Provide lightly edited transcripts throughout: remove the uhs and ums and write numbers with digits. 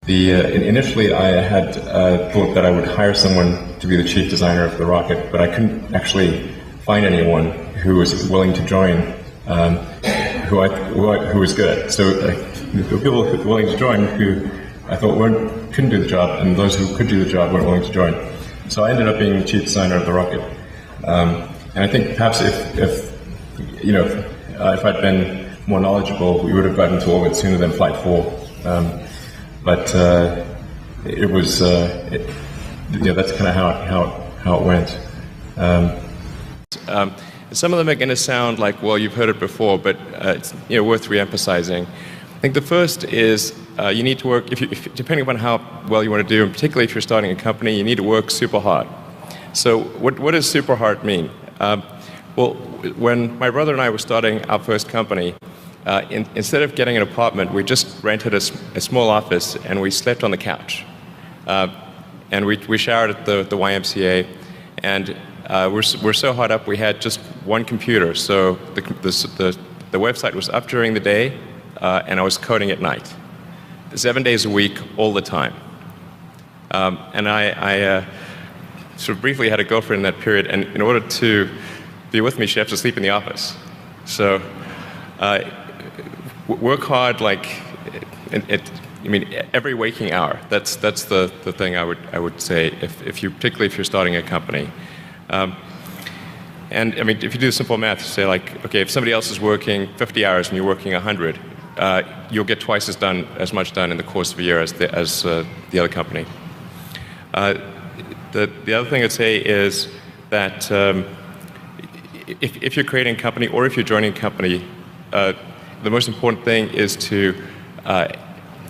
Initially, I had thought that I would hire someone to be the chief designer of the rocket, but I couldn't actually find anyone who was willing to join, who was good. So the people who were willing to join, who I thought couldn't do the job, and those who could do the job weren't willing to join. So I ended up being the chief designer of the rocket. And I think perhaps if I'd been more knowledgeable, we would have gotten to orbit sooner than Flight 4. But it was, that's kind of how it went. Some of them are going to sound like, well, you've heard it before, but it's worth re-emphasizing. I think the first is you need to work, depending upon how well you want to do, and particularly if you're starting a company, you need to work super hard. So what does super hard mean? Well, when my brother and I were starting our first company, instead of getting an apartment, we just rented a small office and we slept on the couch. And we showered at the YMCA, and we're so hot up we had just one computer. So the website was up during the day, and I was coding at night, 7 days a week, all the time. And I sort of briefly had a girlfriend in that period, and in order to be with me, she had to sleep in the office. So work hard, every waking hour. That's the thing I would say, particularly if you're starting a company. And I mean, if you do simple math, you say okay, if somebody else is working 50 hours and you're working 100, you'll get twice as much done in the course of a year as the other company. The other thing I'd say is that if you're creating a company or if you're joining a company, the most important thing is to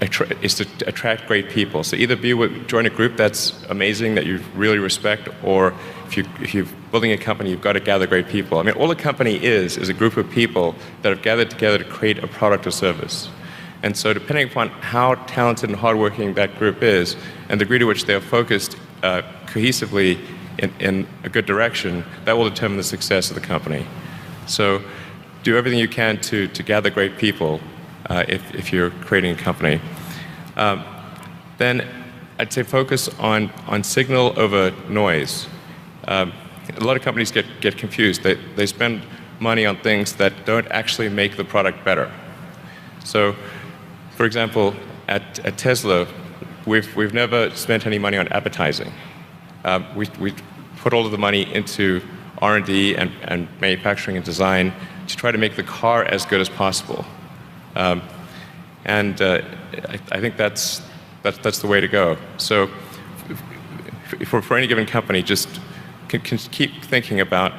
attract great people. So either join a group that's amazing, that you really respect, or if you're building a company, you've got to gather great people. I mean, all a company is a group of people that have gathered together to create a product or service. And so depending upon how talented and hardworking that group is, and the degree to which they are focused cohesively in a good direction, that will determine the success of the company. So do everything you can to gather great people if you're creating a company. Then I'd say focus on signal over noise. A lot of companies get confused. They spend money on things that don't actually make the product better. So, for example, at Tesla, we've never spent any money on advertising. We put all of the money into R&D and manufacturing and design to try to make the car as good as possible. I think that's the way to go. So for any given company, just can keep thinking about,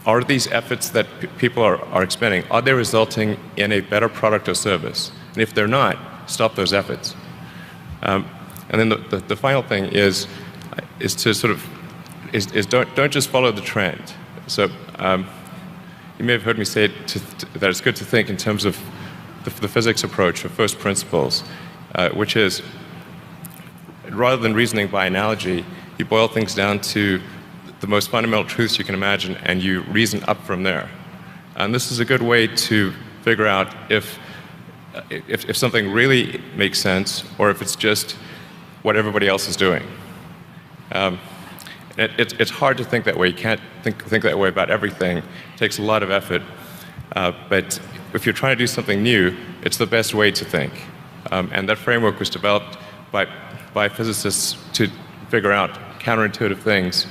are these efforts that people are expending, are they resulting in a better product or service? And if they're not, stop those efforts. And then the final thing is to sort of don't just follow the trend. So you may have heard me say that it's good to think in terms of the physics approach of first principles, which is, rather than reasoning by analogy, you boil things down to the most fundamental truths you can imagine, and you reason up from there. And this is a good way to figure out if something really makes sense, or if it's just what everybody else is doing. It's hard to think that way. You can't think that way about everything. It takes a lot of effort. But if you're trying to do something new, it's the best way to think. And that framework was developed by physicists to figure out counterintuitive things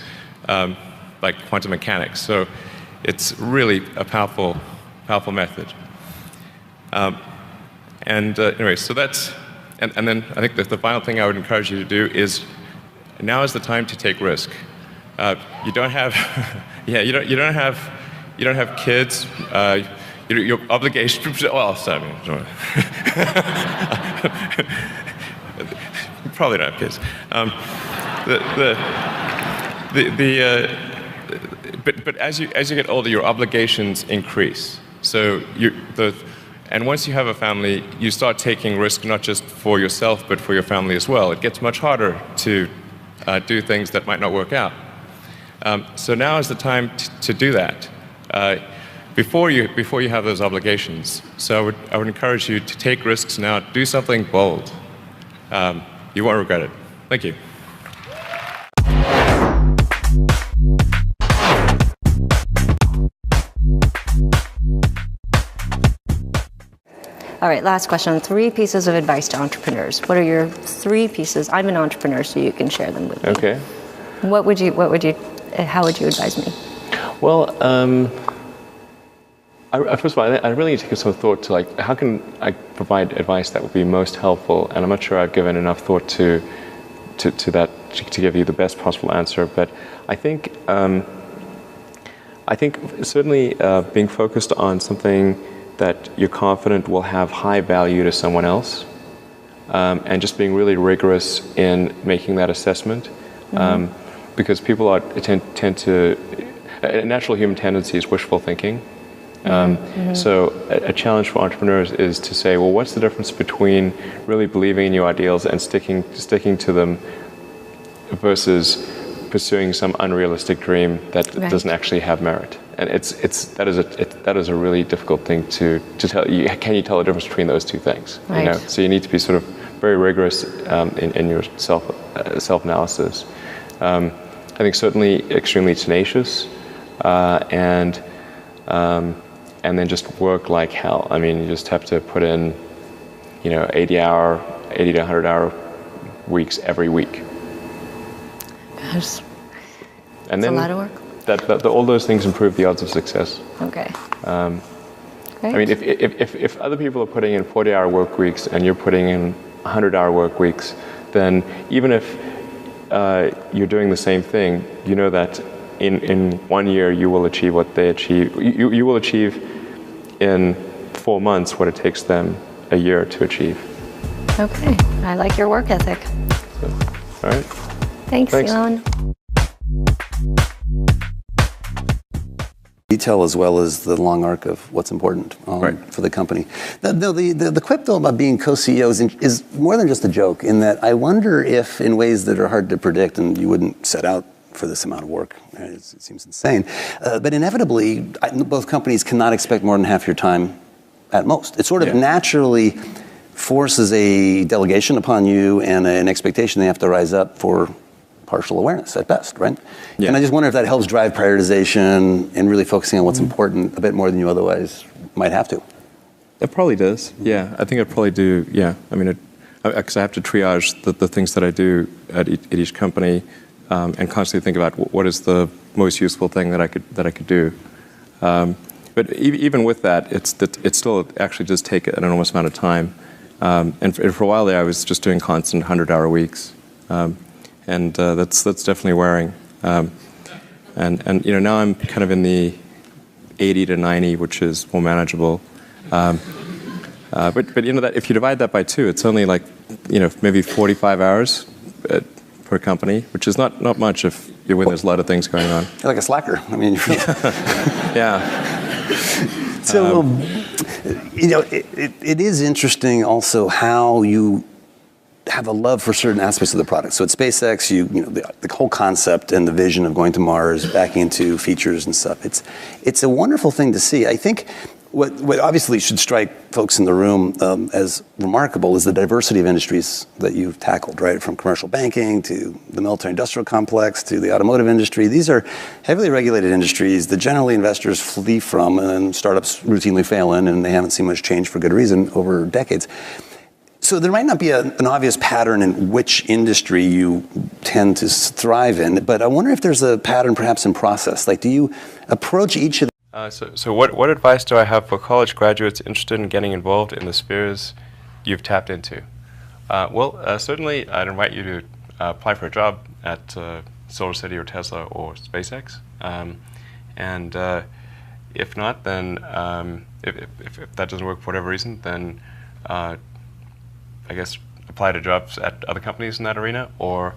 like quantum mechanics. So it's really a powerful method. Anyway, so that's, and then I think that the final thing I would encourage you to do is, now is the time to take risk. You don't have, you don't have kids. Your obligation. Well, sorry. Probably don't have kids. But as you get older, your obligations increase. So and once you have a family, you start taking risk not just for yourself, but for your family as well. It gets much harder to do things that might not work out. So now is the time to do that before you have those obligations. So I would encourage you to take risks now. Do something bold. You won't regret it. Thank you. All right, last question. 3 pieces of advice to entrepreneurs. What are your 3 pieces? I'm an entrepreneur, so you can share them with me. Okay. How would you advise me? Well, first of all, I really need to give some thought to like, how can I provide advice that would be most helpful? And I'm not sure I've given enough thought to that to give you the best possible answer. But I think certainly being focused on something that you're confident will have high value to someone else, and just being really rigorous in making that assessment, because people tend to, a natural human tendency is wishful thinking. So a challenge for entrepreneurs is to say, well, what's the difference between really believing in your ideals and sticking to them versus pursuing some unrealistic dream that doesn't actually have merit? And that is a really difficult thing to tell. Can you tell the difference between those two things? Right. You know? So you need to be sort of very rigorous in your self-analysis. I think certainly extremely tenacious, and then just work like hell. I mean, you just have to put in, 80 to 100-hour weeks every week. Gosh, and that's then a lot of work. All those things improve the odds of success. Okay. I mean, if other people are putting in 40-hour work weeks and you're putting in 100-hour work weeks, then even if you're doing the same thing, you know that in 1 year you will achieve what they achieve. You will achieve in 4 months what it takes them a year to achieve. Okay. I like your work ethic. So, all right. Thanks. Elon. Detail as well as the long arc of what's important for the company. The quip though about being co-CEO is more than just a joke, in that I wonder if in ways that are hard to predict, and you wouldn't set out for this amount of work, right? It seems insane, but inevitably both companies cannot expect more than half your time at most. It sort of naturally forces a delegation upon you and an expectation they have to rise up for partial awareness at best, right? Yeah. And I just wonder if that helps drive prioritization and really focusing on what's important a bit more than you otherwise might have to. It probably does, yeah. I think I probably do, yeah. I mean, because I have to triage the things that I do at each company, and constantly think about what is the most useful thing that I could do. But even with that, it still actually does take an enormous amount of time. And for a while there, I was just doing constant 100-hour weeks. And that's definitely wearing. And now I'm kind of in the 80 to 90, which is more manageable. But that if you divide that by 2, it's only like maybe 45 hours per company, which is not much when there's a lot of things going on. You're like a slacker. I mean, yeah. So it is interesting also how you have a love for certain aspects of the product. So at SpaceX, the whole concept and the vision of going to Mars, backing into features and stuff. It's a wonderful thing to see. I think what obviously should strike folks in the room as remarkable is the diversity of industries that you've tackled, right? From commercial banking to the military-industrial complex to the automotive industry. These are heavily regulated industries that generally investors flee from, and startups routinely fail in, and they haven't seen much change for good reason over decades. So there might not be an obvious pattern in which industry you tend to thrive in, but I wonder if there's a pattern perhaps in process. Like, do you approach each of So what advice do I have for college graduates interested in getting involved in the spheres you've tapped into? Certainly I'd invite you to apply for a job at SolarCity or Tesla or SpaceX. And if not, then if that doesn't work for whatever reason, then I guess apply to jobs at other companies in that arena, or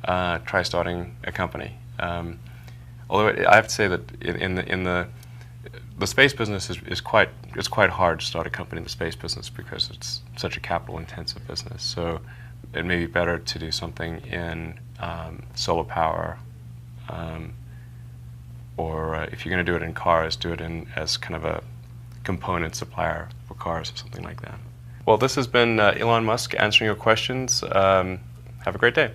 try starting a company. Although I have to say that in the space business it's quite hard to start a company in the space business because it's such a capital-intensive business. So it may be better to do something in solar power, or if you're going to do it in cars, do it as kind of a component supplier for cars or something like that. Well, this has been Elon Musk answering your questions. Have a great day.